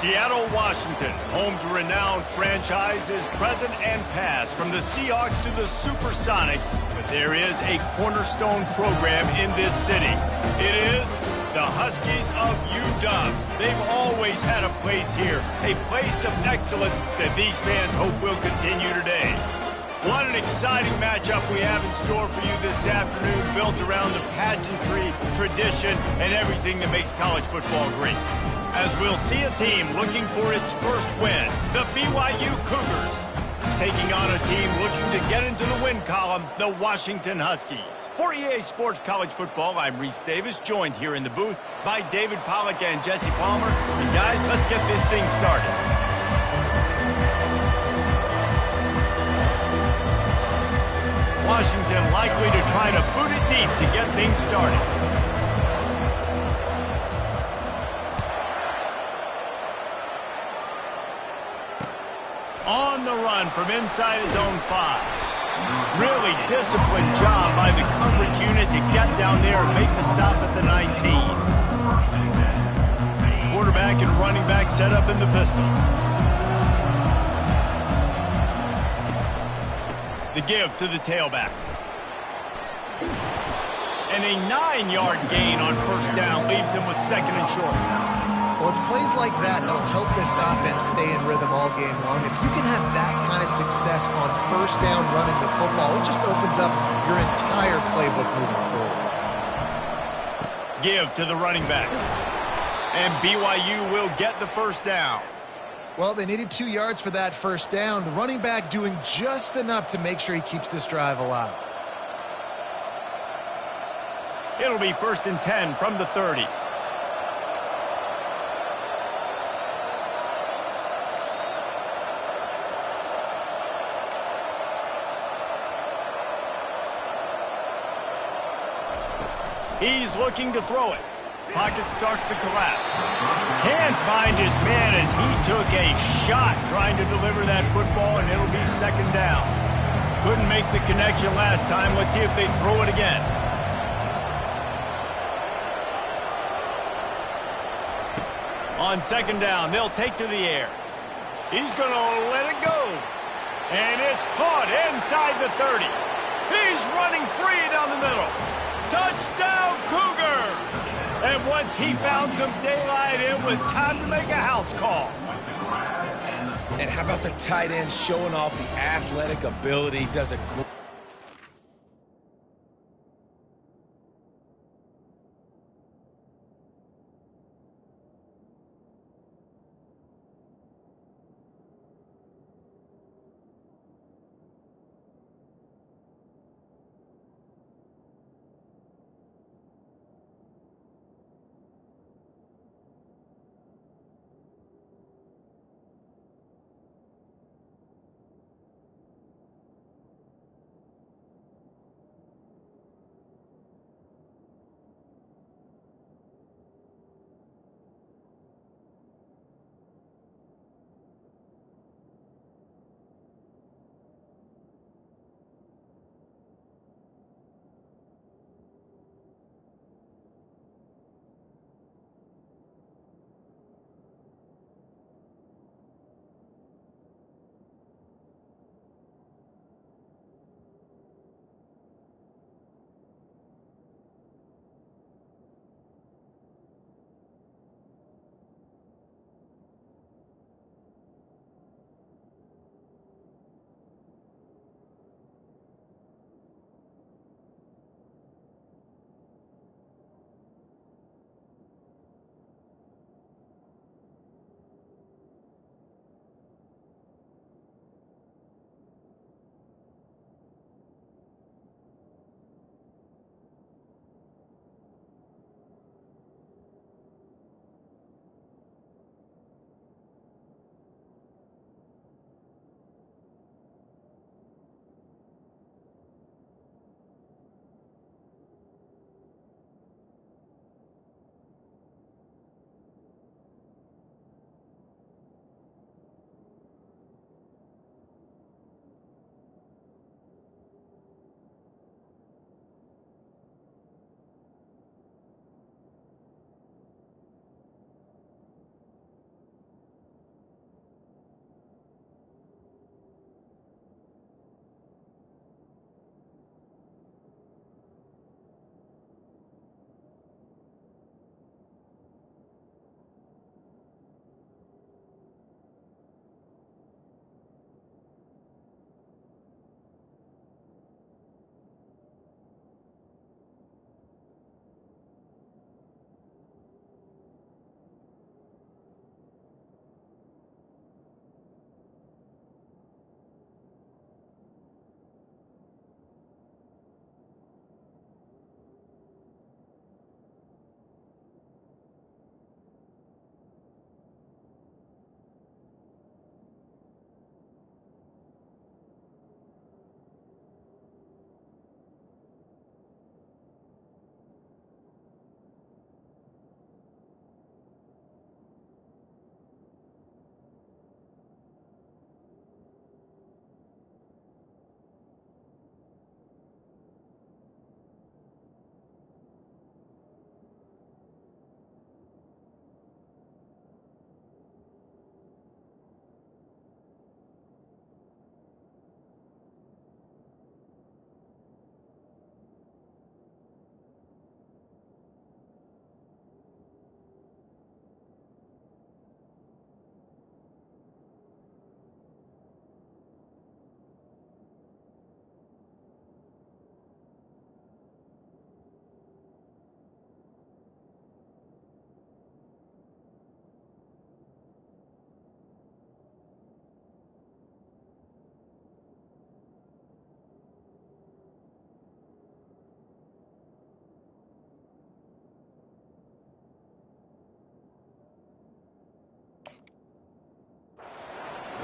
Seattle, Washington, home to renowned franchises present and past, from the Seahawks to the Supersonics, but there is a cornerstone program in this city. It is the Huskies of UW. They've always had a place here, a place of excellence that these fans hope will continue today. What an exciting matchup we have in store for you this afternoon, built around the pageantry, tradition, and everything that makes college football great. As we'll see a team looking for its first win, the BYU Cougars, taking on a team looking to get into the win column, the Washington Huskies. For EA Sports College Football, I'm Reese Davis, joined here in the booth by David Pollack and Jesse Palmer. And guys, let's get this thing started. Washington likely to try to boot it deep to get things started. On the run from inside his own 5. Really disciplined job by the coverage unit to get down there and make the stop at the 19. Quarterback and running back set up in the pistol. The give to the tailback. And a 9-yard gain on first down leaves him with second and short. Well, it's plays like that that'll help this offense stay in rhythm all game long. If you can have that kind of success on first down running the football, it just opens up your entire playbook moving forward. Give to the running back. And BYU will get the first down. Well, they needed 2 yards for that first down. The running back doing just enough to make sure he keeps this drive alive. It'll be 1st and 10 from the 30. He's looking to throw it. Pocket starts to collapse. Can't find his man as he took a shot trying to deliver that football, and it'll be second down. Couldn't make the connection last time. Let's see if they throw it again. On second down, they'll take to the air. He's going to let it go. And it's caught inside the 30. He's running free down the middle. Touchdown, Cougar! And once he found some daylight, it was time to make a house call. And how about the tight end showing off the athletic ability? Does a great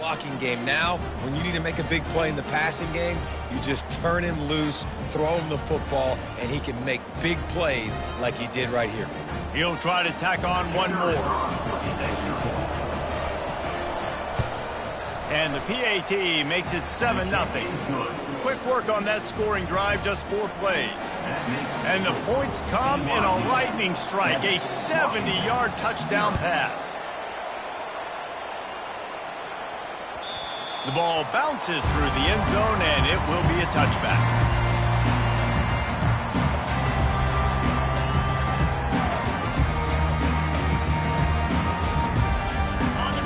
blocking game. Now, when you need to make a big play in the passing game, you just turn him loose, throw him the football, and he can make big plays like he did right here. He'll try to tack on one more. And the PAT makes it 7-0. Quick work on that scoring drive, just 4 plays. And the points come in a lightning strike, a 70-yard touchdown pass. The ball bounces through the end zone, and it will be a touchback.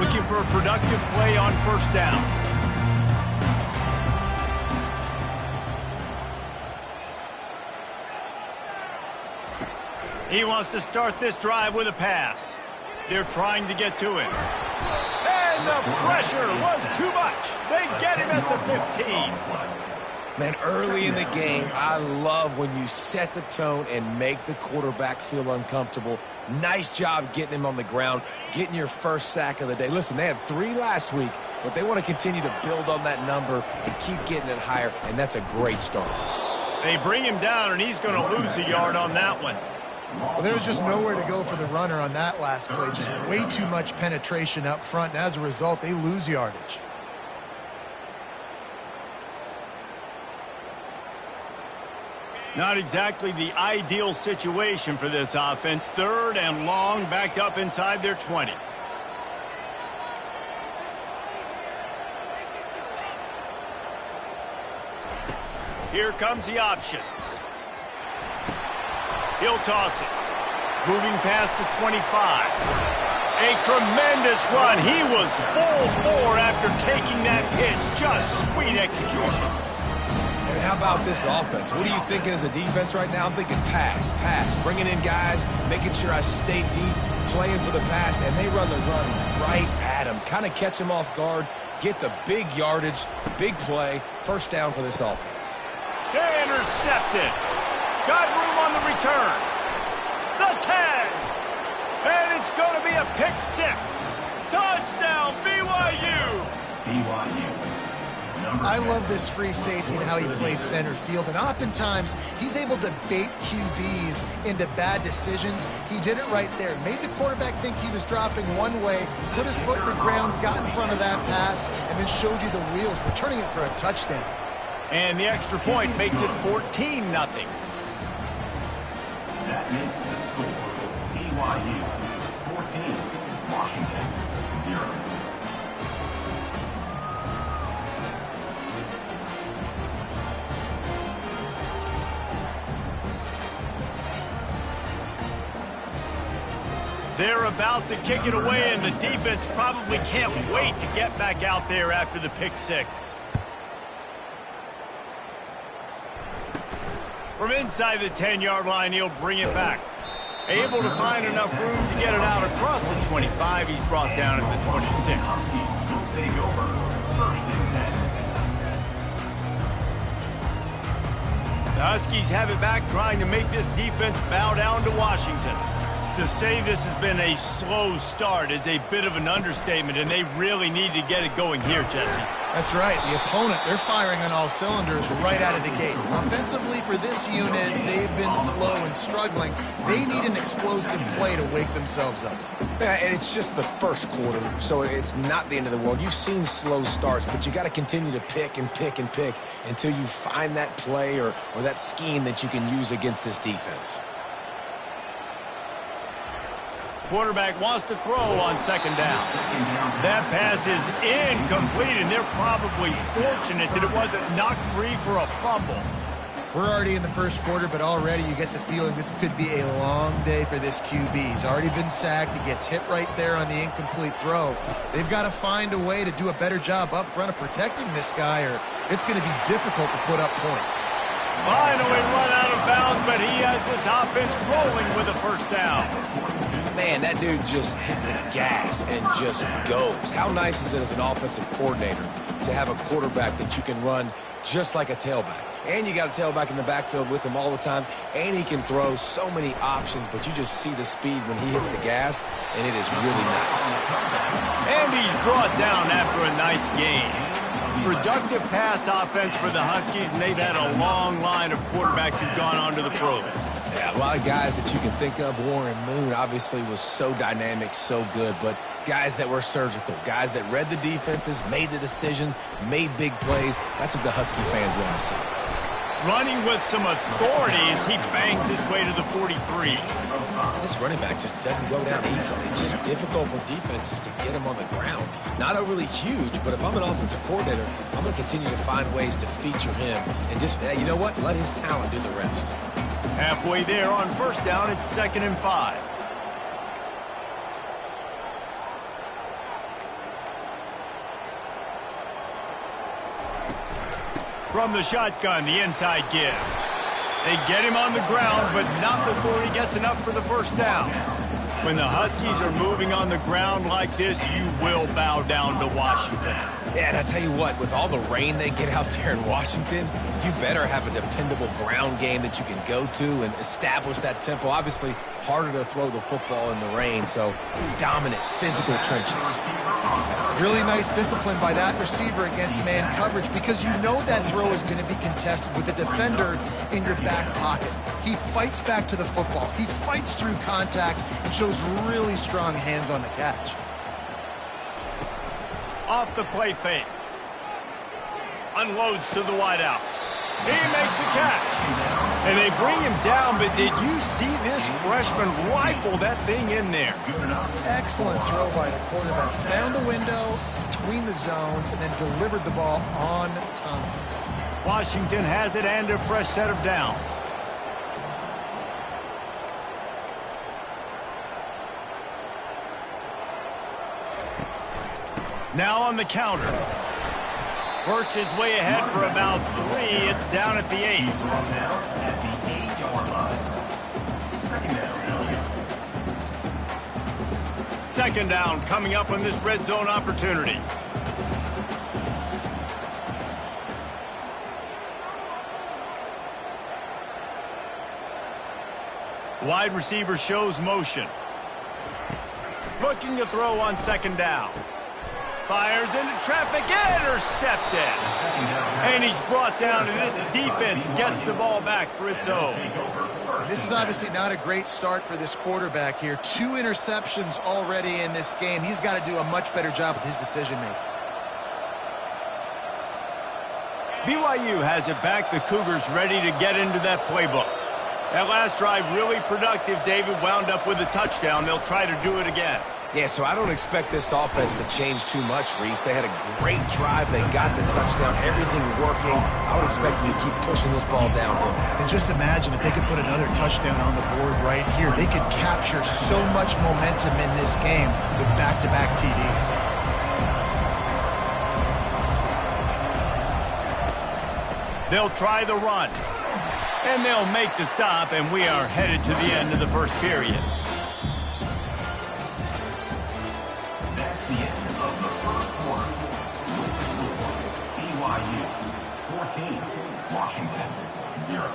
Looking for a productive play on first down. He wants to start this drive with a pass. They're trying to get to him. And the pressure was too much. They get him at the 15. Man, early in the game, I love when you set the tone and make the quarterback feel uncomfortable. Nice job getting him on the ground, getting your first sack of the day. Listen, they had 3 last week, but they want to continue to build on that number and keep getting it higher, and that's a great start. They bring him down, and he's going to lose a yard on that one. Well, there was just nowhere to go for the runner on that last play. Just way too much penetration up front, and as a result, they lose yardage. Not exactly the ideal situation for this offense. 3rd and long, backed up inside their 20. Here comes the option. He'll toss it. Moving past the 25. A tremendous run. He was full bore after taking that pitch. Just sweet execution. And how about this offense? What are you thinking as a defense right now? I'm thinking pass, bringing in guys, making sure I stay deep, playing for the pass, and they run the run right at him. Kind of catch him off guard, get the big yardage, big play, first down for this offense. They intercepted. Got room on the return. The 10. And it's going to be a pick 6. Touchdown, BYU. I love this free safety and how he plays center field, and oftentimes he's able to bait QBs into bad decisions. He did it right there. Made the quarterback think he was dropping one way, put his foot in the ground, got in front of that pass, and then showed you the wheels, returning it for a touchdown. And the extra point makes it 14-0. That makes the score BYU 14, Washington 0. They're about to kick it away, and the defense probably can't wait to get back out there after the pick 6. From inside the 10-yard line, he'll bring it back. Able to find enough room to get it out across the 25. He's brought down at the 26. Take over. 1st and 10. The Huskies have it back, trying to make this defense bow down to Washington. To say this has been a slow start is a bit of an understatement, and they really need to get it going here, Jesse. That's right. The opponent, they're firing on all cylinders right out of the gate. Offensively, for this unit, they've been slow and struggling. They need an explosive play to wake themselves up. Yeah, and it's just the first quarter, so it's not the end of the world. You've seen slow starts, but you got to continue to pick and pick and pick until you find that play or that scheme that you can use against this defense. Quarterback wants to throw on 2nd down. That pass is incomplete, and they're probably fortunate that it wasn't knocked free for a fumble. We're already in the first quarter, but already you get the feeling this could be a long day for this QB. He's already been sacked. He gets hit right there on the incomplete throw. They've got to find a way to do a better job up front of protecting this guy, or it's going to be difficult to put up points. Finally run out of bounds, but he has this offense rolling with a first down. Man, that dude just hits the gas and just goes. How nice is it as an offensive coordinator to have a quarterback that you can run just like a tailback? and you got a tailback in the backfield with him all the time, and he can throw so many options, but you just see the speed when he hits the gas, and it is really nice. And he's brought down after a nice gain. Productive pass offense for the Huskies, and they've had a long line of quarterbacks who've gone on to the pros. Yeah, a lot of guys that you can think of. Warren Moon obviously was so dynamic, so good, but guys that were surgical, guys that read the defenses, made the decisions, made big plays. That's what the Husky fans want to see. Running with some authority as he bangs his way to the 43. This running back just doesn't go down easily. It's just difficult for defenses to get him on the ground. Not overly huge, but if I'm an offensive coordinator, I'm going to continue to find ways to feature him and just, you know what, let his talent do the rest. Halfway there on first down, it's 2nd and 5. From the shotgun, the inside give. They get him on the ground, but not before he gets enough for the first down. When the Huskies are moving on the ground like this, you will bow down to Washington. Yeah, and I tell you what, with all the rain they get out there in Washington, you better have a dependable ground game that you can go to and establish that tempo. Obviously, harder to throw the football in the rain, so dominant physical trenches. Really nice discipline by that receiver against man coverage, because you know that throw is going to be contested with a defender in your back pocket. He fights back to the football. He fights through contact and shows really strong hands on the catch. Off the play fake. Unloads to the wideout. He makes a catch. And they bring him down, but did you see this freshman rifle that thing in there? Excellent throw by the quarterback. Found the window between the zones and then delivered the ball on time. Washington has it and a fresh set of downs. Now on the counter. Works his way ahead for about 3. It's down at the 8. Brought down at the 8-yard line. 2nd down. 2nd down coming up on this red zone opportunity. Wide receiver shows motion. Looking to throw on 2nd down. Fires into traffic, intercepted. And he's brought down, and this defense gets the ball back for its own. This is obviously not a great start for this quarterback here. 2 interceptions already in this game. He's got to do a much better job with his decision-making. BYU has it back. The Cougars ready to get into that playbook. That last drive really productive. David wound up with a touchdown. They'll try to do it again. Yeah, so I don't expect this offense to change too much, Reese. They had a great drive. They got the touchdown. Everything working. I would expect them to keep pushing this ball downhill. And just imagine if they could put another touchdown on the board right here. They could capture so much momentum in this game with back-to-back TDs. They'll try the run. And they'll make the stop, and we are headed to the end of the first period. That's the end of the first quarter. BYU 14, Washington 0.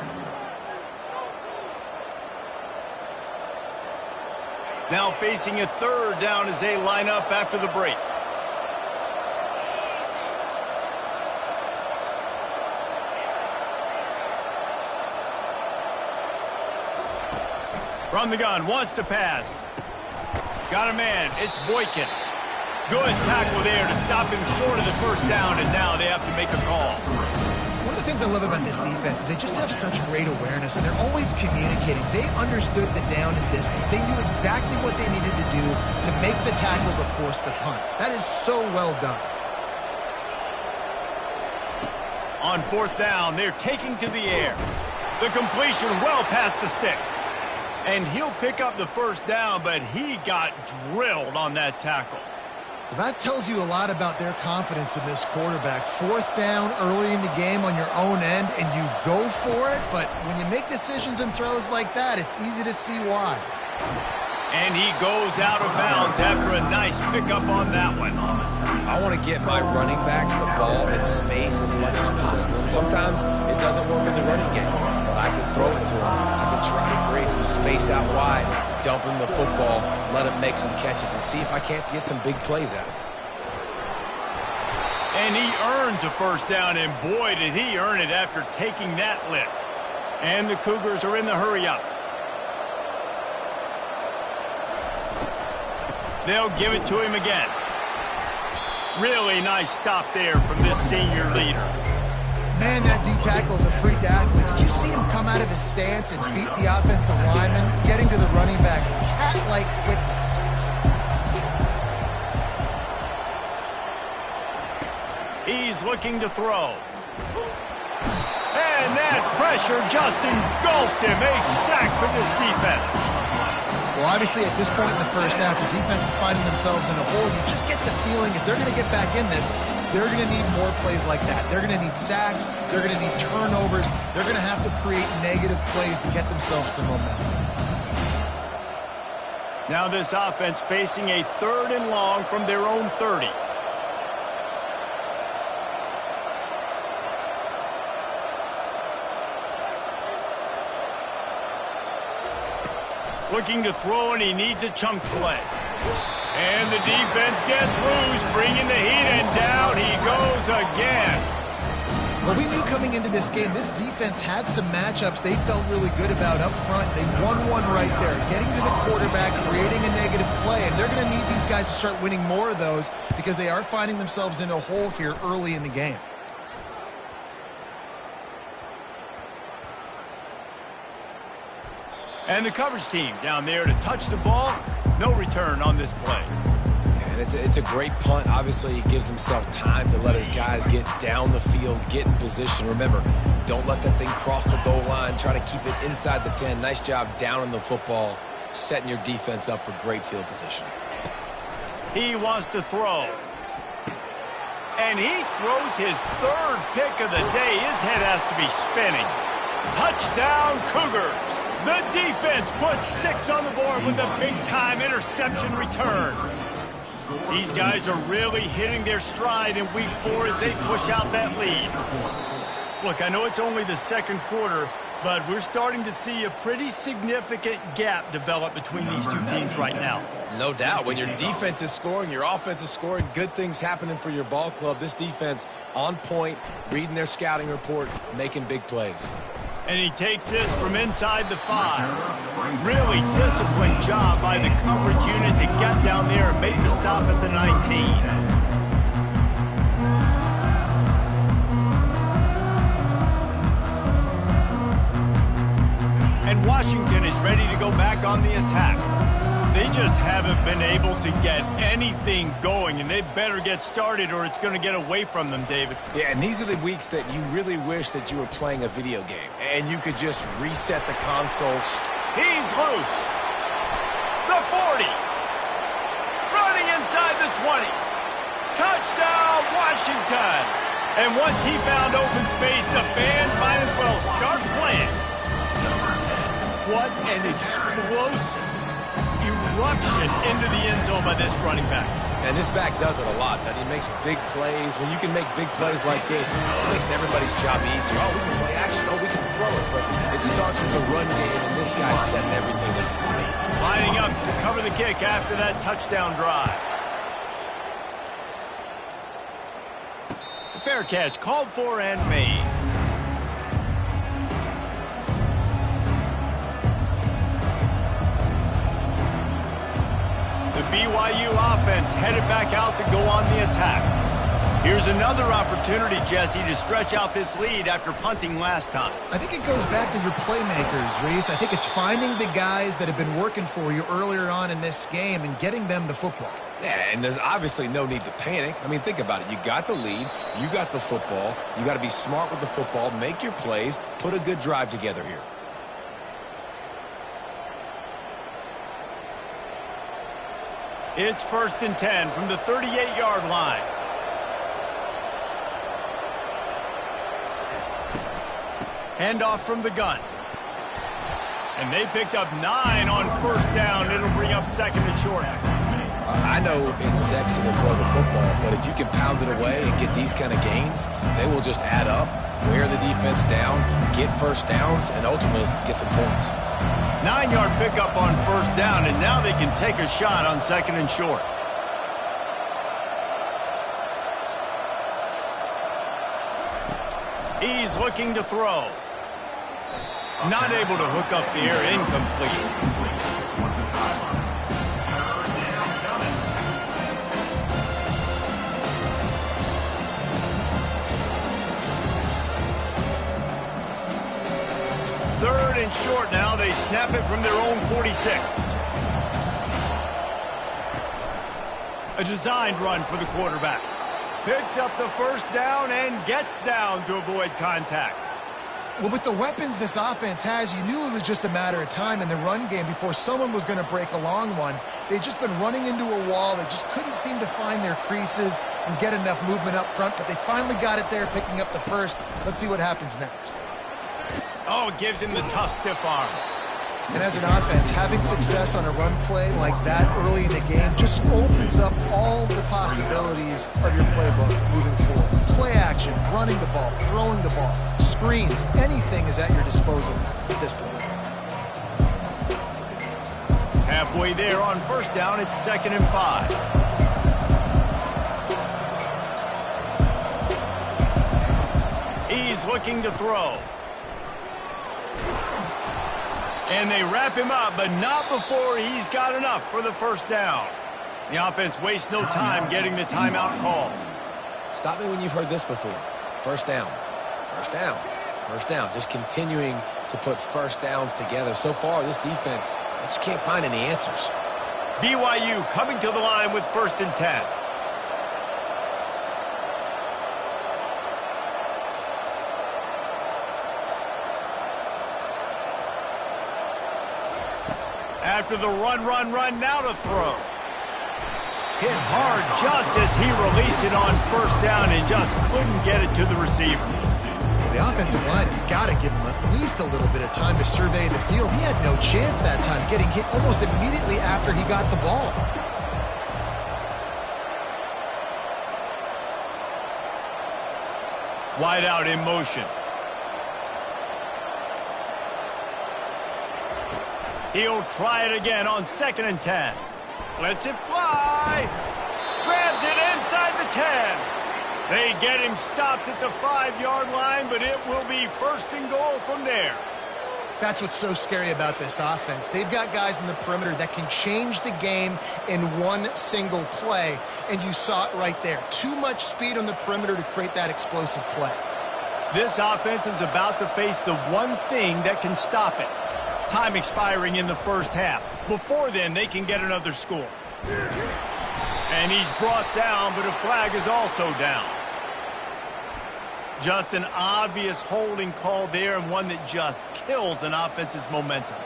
Now facing a 3rd down as they line up after the break. From the gun, wants to pass. Got a man, it's Boykin. Good tackle there to stop him short of the first down, and now they have to make a call. One of the things I love about this defense is they just have such great awareness, and they're always communicating. They understood the down and distance. They knew exactly what they needed to do to make the tackle to force the punt. That is so well done. On 4th down, they're taking to the air. The completion well past the sticks. And he'll pick up the first down, but he got drilled on that tackle. Well, that tells you a lot about their confidence in this quarterback. 4th down early in the game on your own end, and you go for it. But when you make decisions and throws like that, it's easy to see why. And he goes out of bounds after a nice pickup on that one. I want to get my running backs the ball in space as much as possible. And sometimes it doesn't work in the running game, but I can throw it to him. I can try to create some space out wide, dump him the football, let him make some catches, and see if I can't get some big plays out of it. And he earns a first down, and boy, did he earn it after taking that lift. And the Cougars are in the hurry-up. They'll give it to him again. Really nice stop there from this senior leader. Man, that D-tackle is a freak athlete. Did you see him come out of his stance and beat the offensive lineman, getting to the running back? Cat-like quickness. He's looking to throw. And that pressure just engulfed him. A sack for this defense. Well, obviously, at this point in the first half, the defense is finding themselves in a hole. You just get the feeling if they're going to get back in this, they're going to need more plays like that. They're going to need sacks. They're going to need turnovers. They're going to have to create negative plays to get themselves some momentum. Now this offense facing a 3rd and long from their own 30. Looking to throw, and he needs a chunk play. And the defense gets loose, bringing the heat, and down he goes again. Well, we knew coming into this game, this defense had some matchups they felt really good about up front. They won one right there, getting to the quarterback, creating a negative play, and they're going to need these guys to start winning more of those because they are finding themselves in a hole here early in the game. And the coverage team down there to touch the ball. No return on this play. And it's a great punt. Obviously, he gives himself time to let his guys get down the field, get in position. Remember, don't let that thing cross the goal line. Try to keep it inside the 10. Nice job down in the football, setting your defense up for great field position. He wants to throw. And he throws his 3rd pick of the day. His head has to be spinning. Touchdown, Cougars. The defense puts 6 on the board with a big-time interception return. These guys are really hitting their stride in week 4 as they push out that lead. Look, I know it's only the 2nd quarter, but we're starting to see a pretty significant gap develop between these two teams right now. No doubt. When your defense is scoring, your offense is scoring, good things happening for your ball club. This defense on point, reading their scouting report, making big plays. And he takes this from inside the 5. Really disciplined job by the coverage unit to get down there and make the stop at the 19. And Washington is ready to go back on the attack. They just haven't been able to get anything going, and they better get started or it's going to get away from them, David. Yeah, and these are the weeks that you really wish that you were playing a video game and you could just reset the console. He's loose. The 40. Running inside the 20. Touchdown, Washington. And once he found open space, the band might as well start playing. What an explosive eruption into the end zone by this running back. And this back does it a lot. That he makes big plays. When you can make big plays like this, it makes everybody's job easier. Oh, we can play action. Oh, we can throw it. But it starts with the run game, and this guy's setting everything up. Lining up to cover the kick after that touchdown drive. Fair catch called for and made. The BYU offense headed back out to go on the attack. Here's another opportunity, Jesse, to stretch out this lead after punting last time. I think it goes back to your playmakers, Reese. I think it's finding the guys that have been working for you earlier on in this game and getting them the football. Yeah, and there's obviously no need to panic. I mean, think about it. You got the lead. You got the football. You got to be smart with the football. Make your plays. Put a good drive together here. It's 1st and 10 from the 38-yard line. Handoff from the gun. And they picked up 9 on first down. It'll bring up second and short. I know it's sexy to throw the football, but if you can pound it away and get these kind of gains, they will just add up, wear the defense down, get first downs, and ultimately get some points. 9-yard pickup on first down, and now they can take a shot on second and short. He's looking to throw. Not able to hook up the air, incomplete. Third and short now. They snap it from their own 46. A designed run for the quarterback. Picks up the first down and gets down to avoid contact. Well, with the weapons this offense has, you knew it was just a matter of time in the run game before someone was going to break a long one. They'd just been running into a wall. They just couldn't seem to find their creases and get enough movement up front, but they finally got it there, picking up the first. Let's see what happens next. Oh, it gives him the tough, stiff arm. And as an offense, having success on a run play like that early in the game just opens up all the possibilities of your playbook moving forward. Play action, running the ball, throwing the ball, screens, anything is at your disposal at this point. Halfway there on first down, it's 2nd and 5. He's looking to throw. And they wrap him up, but not before he's got enough for the first down. The offense wastes no time getting the timeout call. Stop me when you've heard this before. First down, first down, first down. Just continuing to put first downs together. So far, this defense, I just can't find any answers. BYU coming to the line with 1st and 10. After the run, now to throw. Hit hard just as he released it on first down and just couldn't get it to the receiver. Well, the offensive line has got to give him at least a little bit of time to survey the field. He had no chance that time, getting hit almost immediately after he got the ball. Wide out in motion. He'll try it again on 2nd and 10. Lets it fly. Grabs it inside the 10. They get him stopped at the 5-yard line, but it will be 1st and goal from there. That's what's so scary about this offense. They've got guys in the perimeter that can change the game in one single play, and you saw it right there. Too much speed on the perimeter to create that explosive play. This offense is about to face the one thing that can stop it. Time expiring in the first half. Before then, they can get another score. And he's brought down, but a flag is also down. Just an obvious holding call there, and one that just kills an offense's momentum.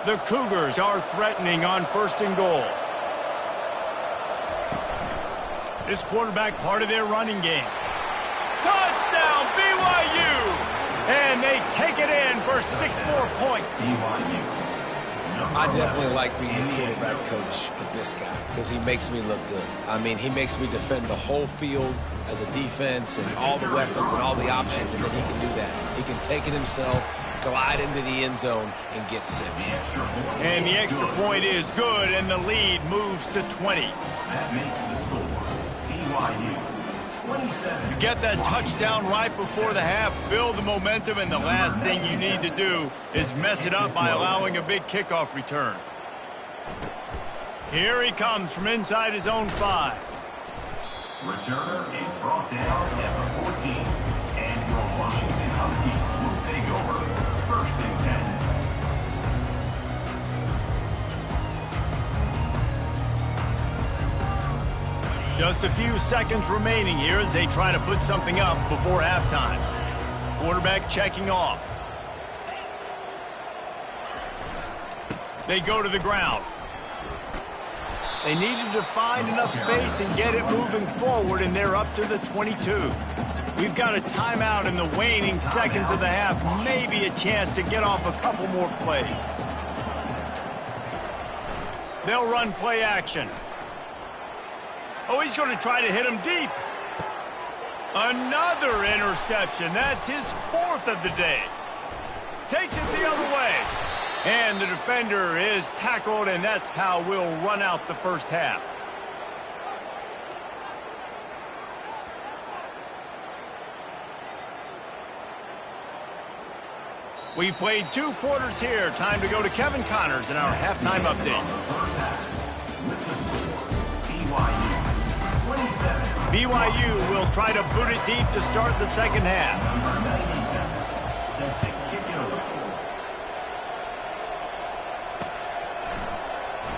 The Cougars are threatening on 1st and goal. This quarterback part of their running game. Touchdown, BYU! And they take it in for 6 more points. I definitely like being the quarterback coach of this guy because he makes me look good. I mean, he makes me defend the whole field as a defense and all the weapons and all the options, and then he can do that. He can take it himself, glide into the end zone, and get 6. And the extra point is good, and the lead moves to 20. That makes the score BYU 27. You get that touchdown right before the half, build the momentum, and the last thing you need to do is mess it up by allowing a big kickoff return. Here he comes from inside his own 5. Returner is brought down at the 14, and your Washington Huskies will take over 1st and 10. Just a few seconds remaining here as they try to put something up before halftime. Quarterback checking off. They go to the ground. They needed to find enough space and get it moving forward, and they're up to the 22. We've got a timeout in the waning seconds of the half. Maybe a chance to get off a couple more plays. They'll run play action. Oh, he's going to try to hit him deep. Another interception. That's his 4th of the day. Takes it the other way. And the defender is tackled, and that's how we'll run out the first half. We've played 2 quarters here. Time to go to Kevin Connors in our halftime update. BYU will try to boot it deep to start the second half.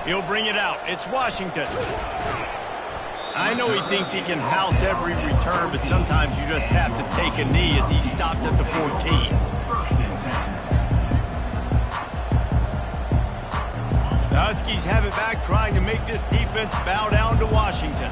He'll bring it out. It's Washington. I know he thinks he can house every return, but sometimes you just have to take a knee as he stopped at the 14. The Huskies have it back, trying to make this defense bow down to Washington.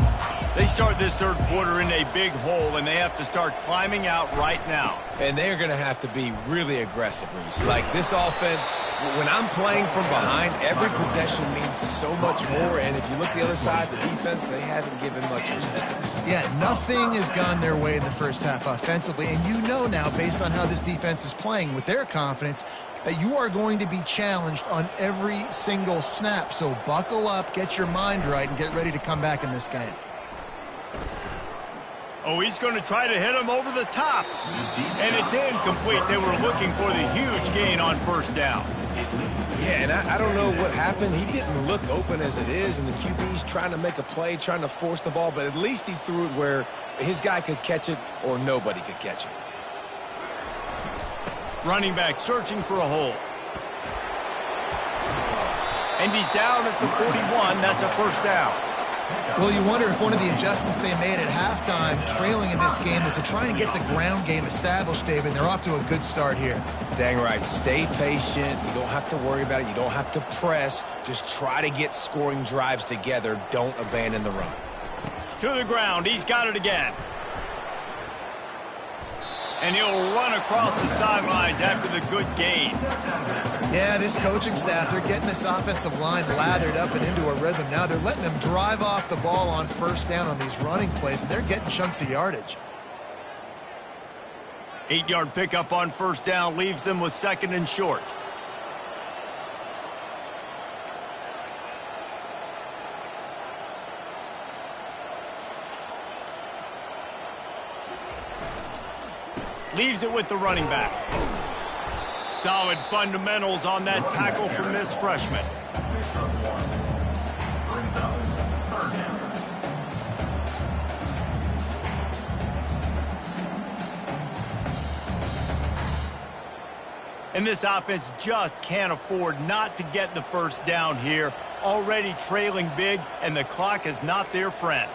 They start this third quarter in a big hole, and they have to start climbing out right now. And they're going to have to be really aggressive, Reese. Like this offense, when I'm playing from behind, every possession means so much more. And if you look the other side, the defense, they haven't given much resistance. Yeah, nothing has gone their way in the first half offensively. And you know now, based on how this defense is playing with their confidence, that you are going to be challenged on every single snap. So buckle up, get your mind right, and get ready to come back in this game. Oh, he's going to try to hit him over the top. And it's incomplete. They were looking for the huge gain on first down. Yeah, and I don't know what happened. He didn't look open as it is, and the QB's trying to make a play, trying to force the ball, but at least he threw it where his guy could catch it or nobody could catch it. Running back searching for a hole. And he's down at the 41. That's a first down. Well, you wonder if one of the adjustments they made at halftime, trailing in this game, was to try and get the ground game established, David. They're off to a good start here. Dang right. Stay patient. You don't have to worry about it. You don't have to press. Just try to get scoring drives together. Don't abandon the run. To the ground. He's got it again. And he'll run across the sidelines after the good gain. Yeah, this coaching staff, they're getting this offensive line lathered up and into a rhythm. Now they're letting them drive off the ball on first down on these running plays, and they're getting chunks of yardage. 8-yard pickup on first down leaves them with second and short. Leaves it with the running back. Solid fundamentals on that tackle from this freshman. And this offense just can't afford not to get the first down here. Already trailing big, and the clock is not their friend.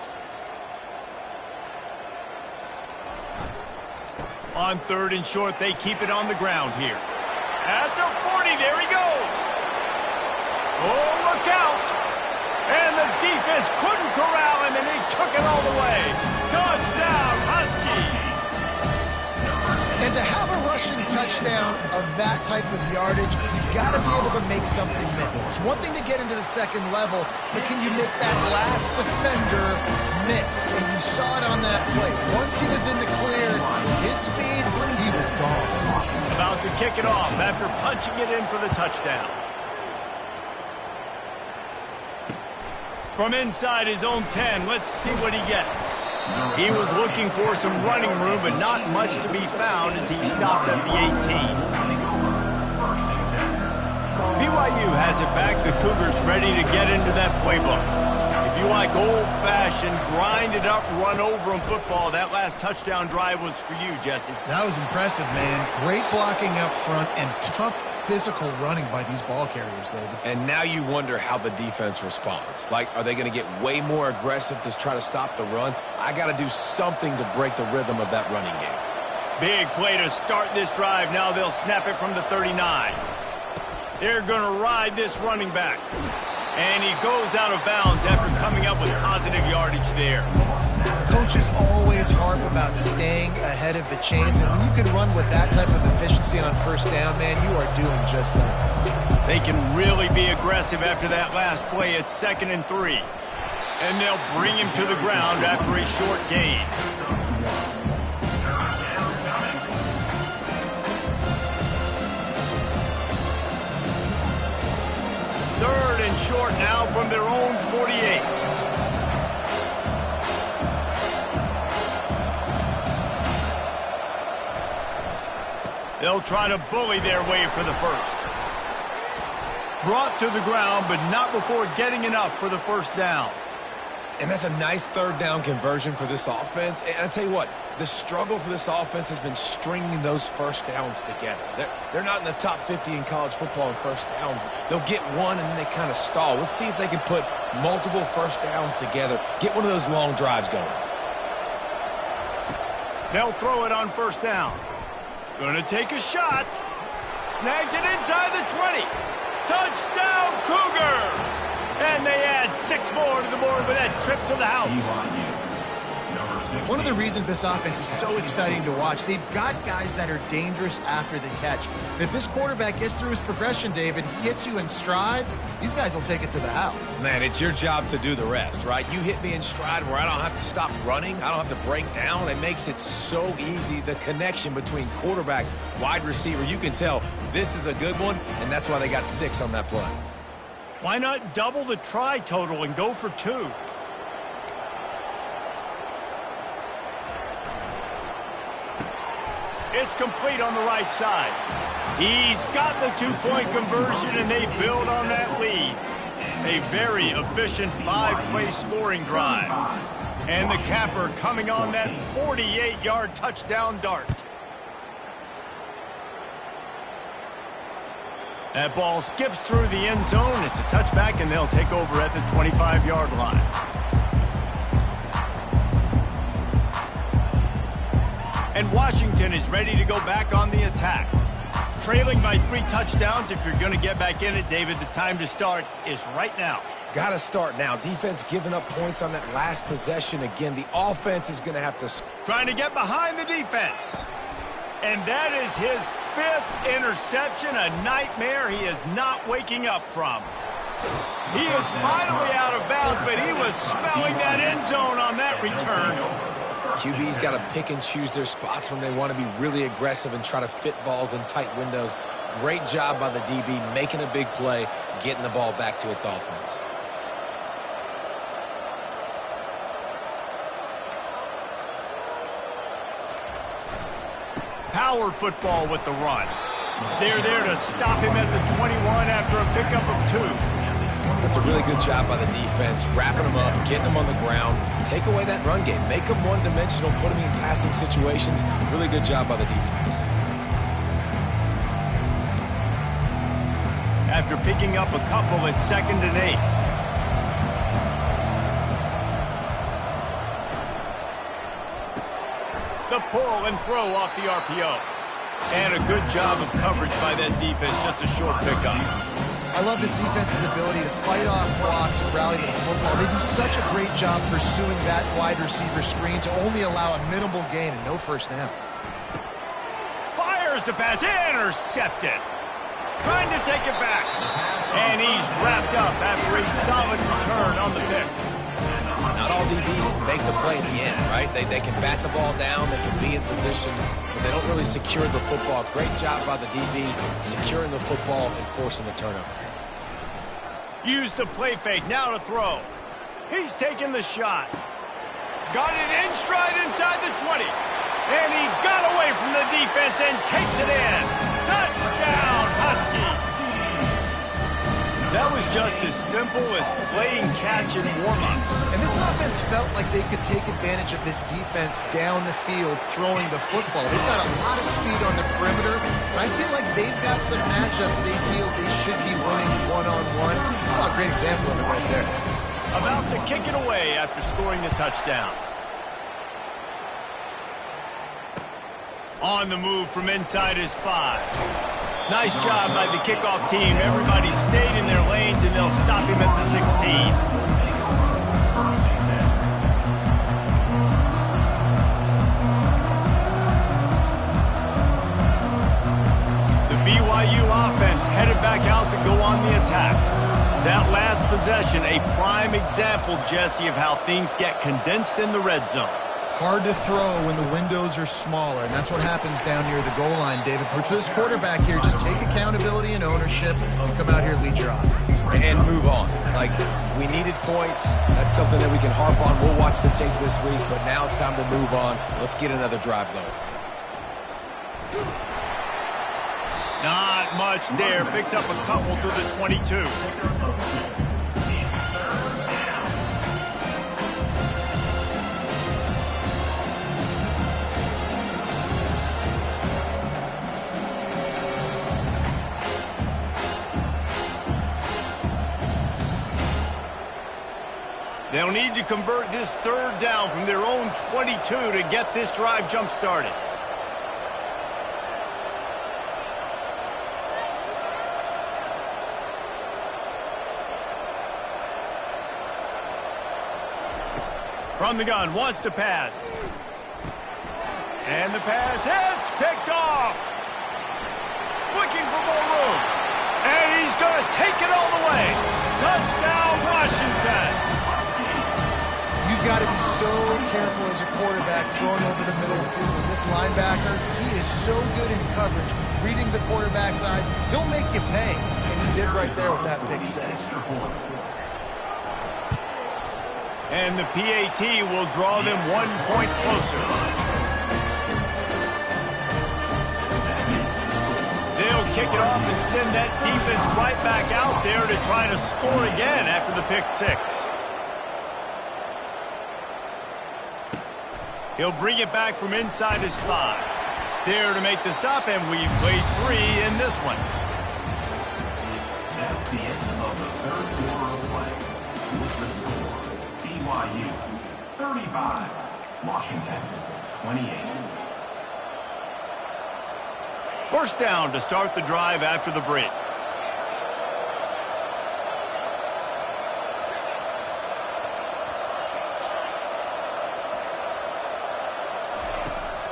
On third and short, they keep it on the ground here. At the 40, there he goes. Oh, look out. And the defense couldn't corral him, and he took it all the way. Touchdown, Huskies. And to have a rushing touchdown of that type of yardage, you've got to be able to make something miss. It's one thing to get into the second level, but can you make that last defender miss? And you saw it on that play. Once he was in the clear, his speed, he was gone. About to kick it off after punching it in for the touchdown. From inside his own 10, let's see what he gets. He was looking for some running room, but not much to be found as he stopped at the 18. BYU has it back. The Cougars ready to get into that playbook. If you like old-fashioned, grind-it-up, run-over-'em football, that last touchdown drive was for you, Jesse. That was impressive, man. Great blocking up front and tough physical running by these ball carriers, David. And now you wonder how the defense responds. Like, are they going to get way more aggressive to try to stop the run? I got to do something to break the rhythm of that running game. Big play to start this drive. Now they'll snap it from the 39. They're going to ride this running back. And he goes out of bounds after coming up with positive yardage there. Coaches always harp about staying ahead of the chains, and when you can run with that type of efficiency on first down, man, you are doing just that. They can really be aggressive after that last play. It's 2nd and 3. And they'll bring him to the ground after a short gain. Third and short now from their own 48. They'll try to bully their way for the first. Brought to the ground, but not before getting enough for the first down. And that's a nice 3rd down conversion for this offense. And I tell you what, the struggle for this offense has been stringing those first downs together. They're not in the top 50 in college football in first downs. They'll get one and then they kind of stall. Let's see if they can put multiple first downs together, get one of those long drives going. They'll throw it on first down. Going to take a shot. Snags it inside the 20. Touchdown, Cougar! And they add 6 more to the board with that trip to the house. One of the reasons this offense is so exciting to watch, they've got guys that are dangerous after the catch. And if this quarterback gets through his progression, David, hits you in stride, these guys will take it to the house. Man, it's your job to do the rest, right? You hit me in stride where I don't have to stop running. I don't have to break down. It makes it so easy. The connection between quarterback, wide receiver, you can tell this is a good one, and that's why they got 6 on that play. Why not double the try total and go for 2? It's complete on the right side. He's got the 2-point conversion, and they build on that lead. A very efficient 5-play scoring drive. And the capper coming on that 48-yard touchdown dart. That ball skips through the end zone. It's a touchback, and they'll take over at the 25-yard line. And Washington is ready to go back on the attack. Trailing by 3 touchdowns. If you're going to get back in it, David, the time to start is right now. Got to start now. Defense giving up points on that last possession. Again, the offense is going to have to... Trying to get behind the defense. And that is his 5th interception, a nightmare he is not waking up from. He is finally out of bounds, but he was smelling that end zone on that return. QB's got to pick and choose their spots when they want to be really aggressive and try to fit balls in tight windows. Great job by the DB, making a big play, getting the ball back to its offense. Power football with the run. They're there to stop him at the 21 after a pickup of 2. That's a really good job by the defense, wrapping them up, getting them on the ground. Take away that run game. Make them one-dimensional, put them in passing situations. Really good job by the defense. After picking up a couple, it's 2nd and 8. The pull and throw off the RPO. And a good job of coverage by that defense, just a short pickup. I love this defense's ability to fight off blocks and rally to the football. They do such a great job pursuing that wide receiver screen to only allow a minimal gain and no first down. Fires the pass, intercepted. Trying to take it back. And he's wrapped up after a solid return on the pick. Not all DBs make the play at the end, right? They can bat the ball down, they can be in position, but they don't really secure the football. Great job by the DB securing the football and forcing the turnover. Use the play fake, now to throw. He's taking the shot. Got it in stride inside the 20. And he got away from the defense and takes it in. Touchdown, Husky. That was just as simple as playing catch and warm-ups. And this offense felt like they could take advantage of this defense down the field throwing the football. They've got a lot of speed on the perimeter, and I feel like they've got some matchups they feel they should be winning one-on-one. You saw a great example of it right there. About to kick it away after scoring the touchdown. On the move from inside his 5. Nice job by the kickoff team. Everybody stayed in their lanes, and they'll stop him at the 16. The BYU offense headed back out to go on the attack. That last possession, a prime example, Jesse, of how things get condensed in the red zone. Hard to throw when the windows are smaller, and that's what happens down near the goal line, David. But for this quarterback here, just take accountability and ownership and come out here and lead your offense. And move on. Like, we needed points. That's something that we can harp on. We'll watch the tape this week, but now it's time to move on. Let's get another drive going. Not much there. Picks up a couple to the 22. They'll need to convert this third down from their own 22 to get this drive jump-started. From the gun, wants to pass. And the pass hits, picked off. Looking for more room. And he's going to take it all the way. Touchdown, Washington. You've got to be so careful as a quarterback throwing over the middle of the field. This linebacker, he is so good in coverage, reading the quarterback's eyes. He'll make you pay. And he did right there with that pick six. And the PAT will draw them 1 point closer. They'll kick it off and send that defense right back out there to try to score again after the pick six. He'll bring it back from inside his 5. There to make the stop, and we played 3 in this one. That's the end of the third quarter of play. With the score, BYU 35, Washington 28. First down to start the drive after the break.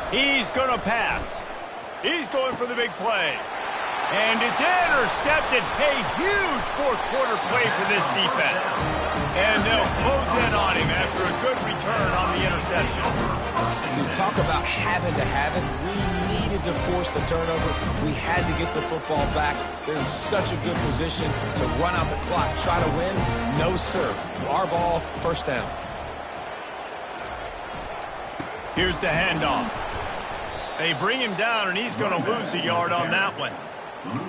He's going to pass. He's going for the big play. And it's intercepted. A huge fourth quarter play for this defense. And they'll close in on him after a good return on the interception. You talk about having to have it. We needed to force the turnover. We had to get the football back. They're in such a good position to run out the clock, try to win. No, sir. Our ball, first down. Here's the handoff. They bring him down, and he's going to lose a yard on that one.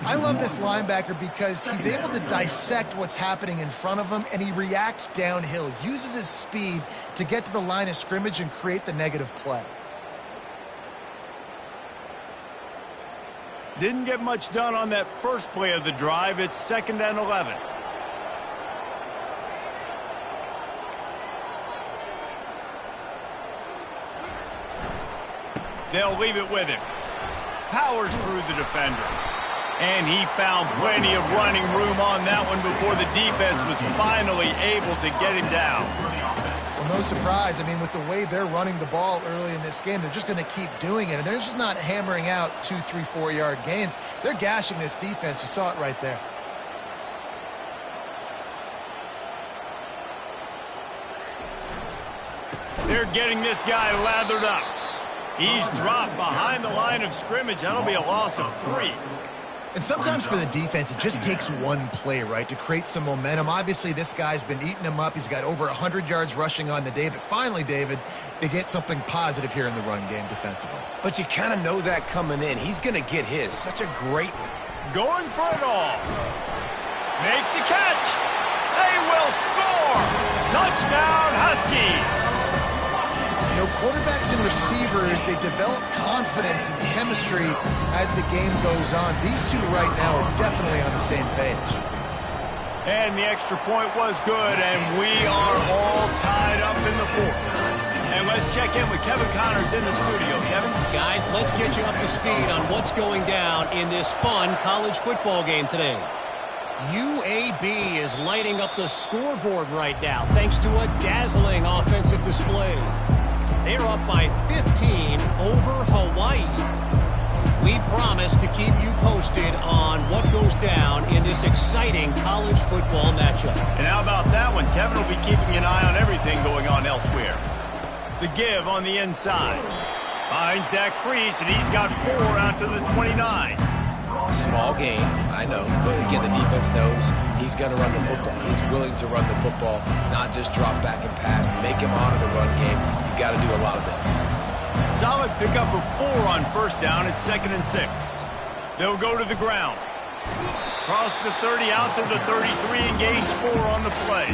I love this linebacker because he's able to dissect what's happening in front of him, and he reacts downhill, uses his speed to get to the line of scrimmage and create the negative play. Didn't get much done on that first play of the drive. It's 2nd and 11. They'll leave it with him. Powers through the defender. And he found plenty of running room on that one before the defense was finally able to get him down. Well, no surprise. I mean, with the way they're running the ball early in this game, they're just going to keep doing it. And they're just not hammering out 2, 3, 4-yard gains. They're gashing this defense. You saw it right there. They're getting this guy lathered up. He's dropped behind the line of scrimmage. That'll be a loss of 3. And sometimes for the defense, it just takes one play, right, to create some momentum. Obviously, this guy's been eating him up. He's got over 100 yards rushing on the day. But finally, David, they get something positive here in the run game defensively. But you kind of know that coming in. He's going to get his. Such a great... Going for it all. Makes the catch. They will score. Touchdown, Huskies. You know, quarterbacks and receivers, they develop confidence and chemistry as the game goes on. These two right now are definitely on the same page. And the extra point was good, and we are all tied up in the fourth. And let's check in with Kevin Connors in the studio. Kevin? Guys, let's get you up to speed on what's going down in this fun college football game today. UAB is lighting up the scoreboard right now thanks to a dazzling offensive display. They're up by 15 over Hawaii. We promise to keep you posted on what goes down in this exciting college football matchup. And how about that one? Kevin will be keeping an eye on everything going on elsewhere. The give on the inside. Finds that crease, and he's got 4 out to the 29. Small game, I know, but again, the defense knows he's going to run the football. He's willing to run the football, not just drop back and pass, make him honor the run game. You got to do a lot of this. Solid pickup of 4 on first down. It's 2nd and 6. They'll go to the ground. Cross the 30 out to the 33 and gains 4 on the play.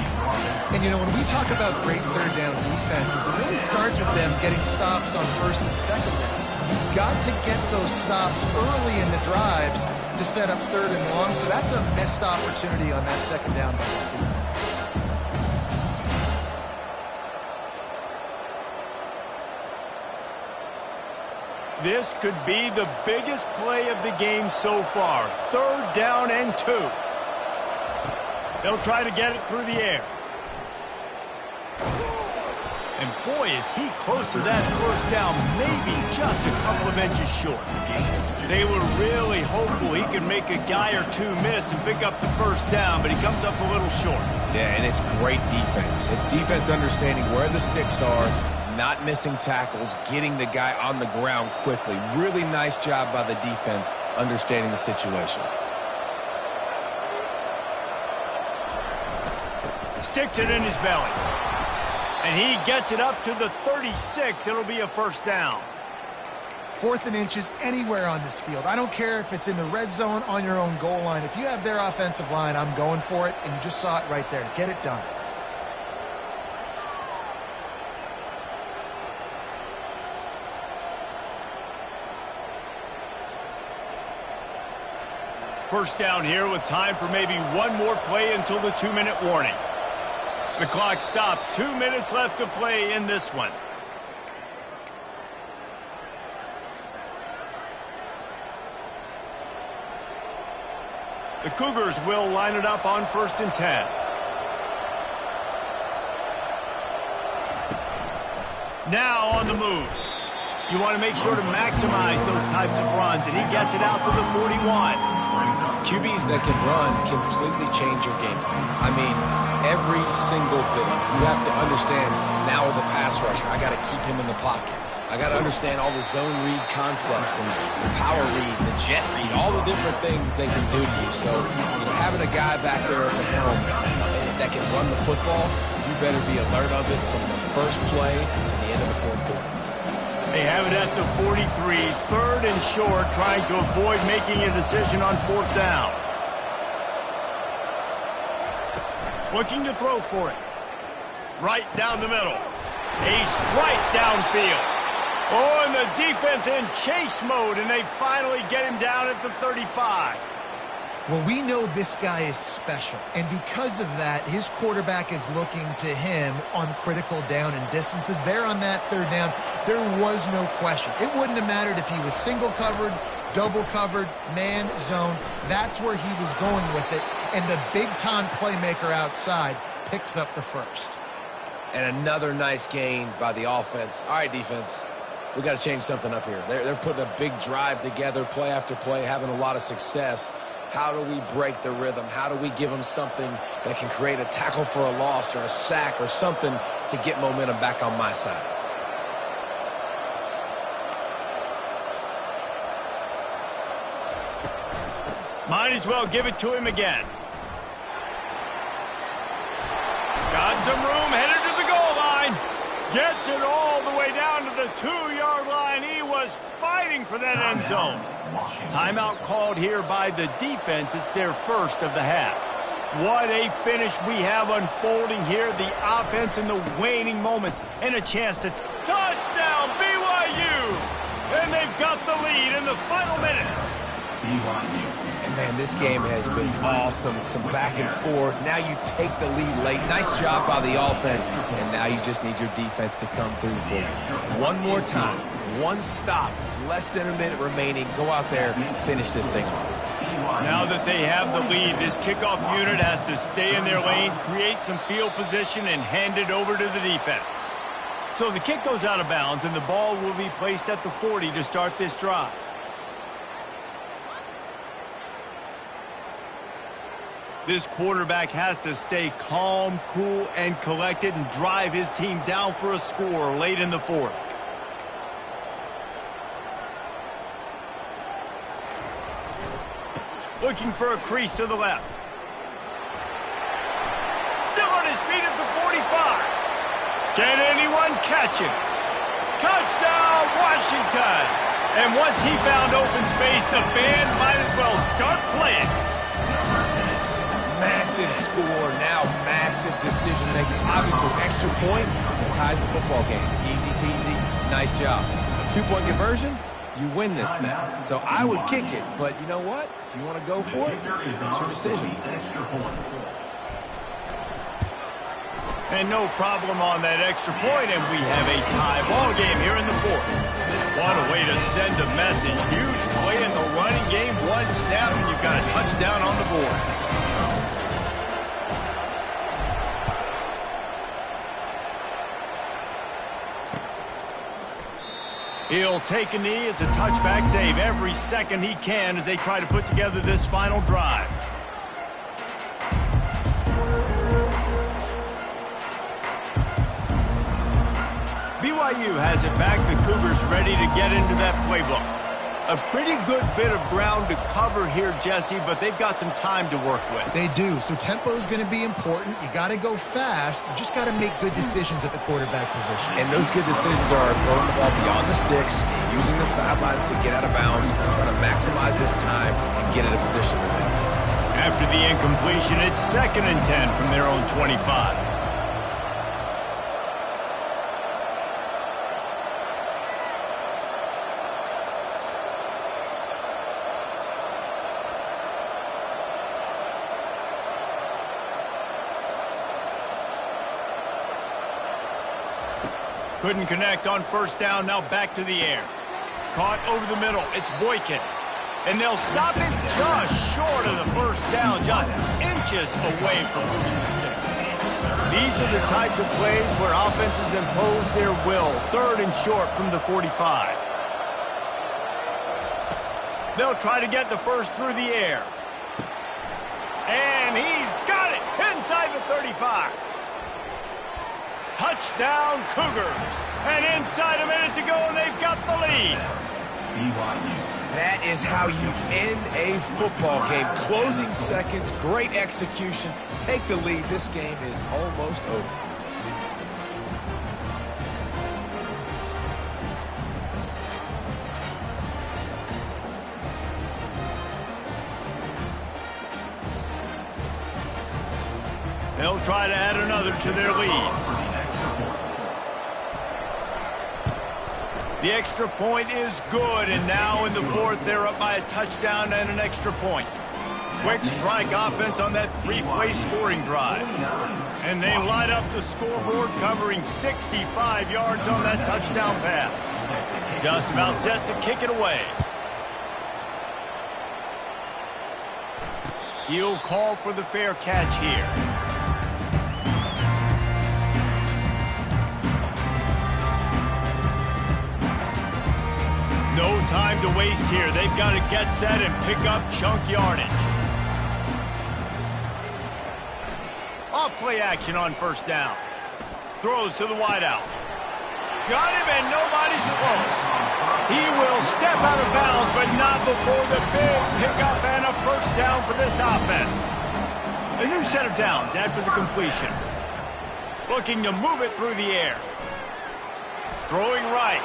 And, you know, when we talk about great third down defenses, it really starts with them getting stops on first and second down. You've got to get those stops early in the drives to set up 3rd and long, so that's a missed opportunity on that 2nd down by this defense. This could be the biggest play of the game so far. 3rd down and 2. They'll try to get it through the air. And boy, is he close to that first down, maybe just a couple of inches short. They were really hopeful he could make a guy or 2 miss and pick up the first down, but he comes up a little short. Yeah, and it's great defense. It's defense understanding where the sticks are, not missing tackles, getting the guy on the ground quickly. Really nice job by the defense understanding the situation. Sticks it in his belly. And he gets it up to the 36. It'll be a first down. 4th and inches anywhere on this field. I don't care if it's in the red zone, on your own goal line. If you have their offensive line, I'm going for it, and you just saw it right there. Get it done. First down here with time for maybe one more play until the 2-minute warning. The clock stops. 2 minutes left to play in this one. The Cougars will line it up on 1st and 10. Now on the move. You want to make sure to maximize those types of runs, and he gets it out to the 41. QBs that can run completely change your game plan. I mean, every single bit of it. You have to understand, now as a pass rusher, I got to keep him in the pocket. I got to understand all the zone read concepts and the power read, the jet read, all the different things they can do to you. So, you know, having a guy back there at the helm that can run the football, you better be alert of it from the first play to the end of the 4th quarter. They have it at the 43, 3rd and short, trying to avoid making a decision on 4th down. Looking to throw for it. Right down the middle. A strike downfield. Oh, and the defense in chase mode, and they finally get him down at the 35. Well, we know this guy is special, and because of that, his quarterback is looking to him on critical down and distances. There on that 3rd down, there was no question. It wouldn't have mattered if he was single covered, double covered, man, zone. That's where he was going with it, and the big-time playmaker outside picks up the first. And another nice gain by the offense. All right, defense, we got to change something up here. They're putting a big drive together, play after play, having a lot of success. How do we break the rhythm? How do we give them something that can create a tackle for a loss or a sack or something to get momentum back on my side? Might as well give it to him again. Got some room, headed to the goal line. Gets it all the way down to the 2-yard line. He was fighting for that end zone. Timeout called here by the defense. It's their first of the half. What a finish we have unfolding here. The offense in the waning moments and a chance to touchdown BYU. And they've got the lead in the final minute. And Man, this game has been awesome. Some back and forth. Now you take the lead late. Nice job by the offense. And now you just need your defense to come through for you. One more time. One stop. Less than a minute remaining. Go out there and finish this thing off. Now that they have the lead, this kickoff unit has to stay in their lane, create some field position, and hand it over to the defense. So the kick goes out of bounds, and the ball will be placed at the 40 to start this drive. This quarterback has to stay calm, cool, and collected and drive his team down for a score late in the fourth. Looking for a crease to the left. Still on his feet at the 45. Can anyone catch him? Touchdown, Washington! And once he found open space, the band might as well start playing. Massive score, now massive decision-making. Obviously, extra point ties the football game. Easy peasy, nice job. A two-point conversion, you win this thing. So I would kick it, but you know what? If you want to go for it, it's your decision. And no problem on that extra point, and we have a tie ball game here in the fourth. What a way to send a message. Huge play in the running game. One snap, and you've got a touchdown on the board. He'll take a knee. It's a touchback save every second he can as they try to put together this final drive. BYU has it back. The Cougars ready to get into that playbook. A pretty good bit of ground to cover here, Jesse, but they've got some time to work with. They do, so tempo is going to be important. You got to go fast. You just got to make good decisions at the quarterback position. And those good decisions are throwing the ball beyond the sticks, using the sidelines to get out of bounds, trying to maximize this time and get in a position to win. After the incompletion, it's 2nd and 10 from their own 25. Couldn't connect on first down. Now back to the air. Caught over the middle. It's Boykin. And they'll stop him just short of the first down, just inches away from moving the sticks. These are the types of plays where offenses impose their will. 3rd and short from the 45. They'll try to get the first through the air. And he's got it inside the 35. Touchdown, Cougars. And inside a minute to go, and they've got the lead. That is how you end a football game. Closing seconds, great execution. Take the lead. This game is almost over. They'll try to add another to their lead. The extra point is good, and now in the fourth, they're up by a touchdown and an extra point. Quick strike offense on that 3-play scoring drive. And they light up the scoreboard, covering 65 yards on that touchdown pass. Just about set to kick it away. He'll call for the fair catch here. No time to waste here. They've got to get set and pick up chunk yardage. Off play action on first down. Throws to the wideout. Got him, and nobody's close. He will step out of bounds, but not before the big pickup and a first down for this offense. A new set of downs after the completion. Looking to move it through the air. Throwing right.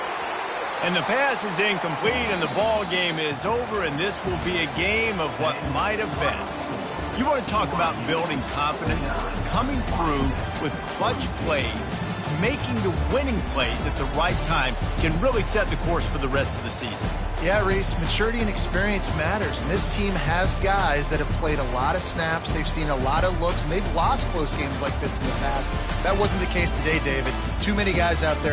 And the pass is incomplete, and the ball game is over, and this will be a game of what might have been. You want to talk about building confidence? Coming through with clutch plays making the winning plays at the right time can really set the course for the rest of the season. Yeah, Reese, maturity and experience matters, and this team has guys that have played a lot of snaps, they've seen a lot of looks, and they've lost close games like this in the past. That wasn't the case today, David. Too many guys out there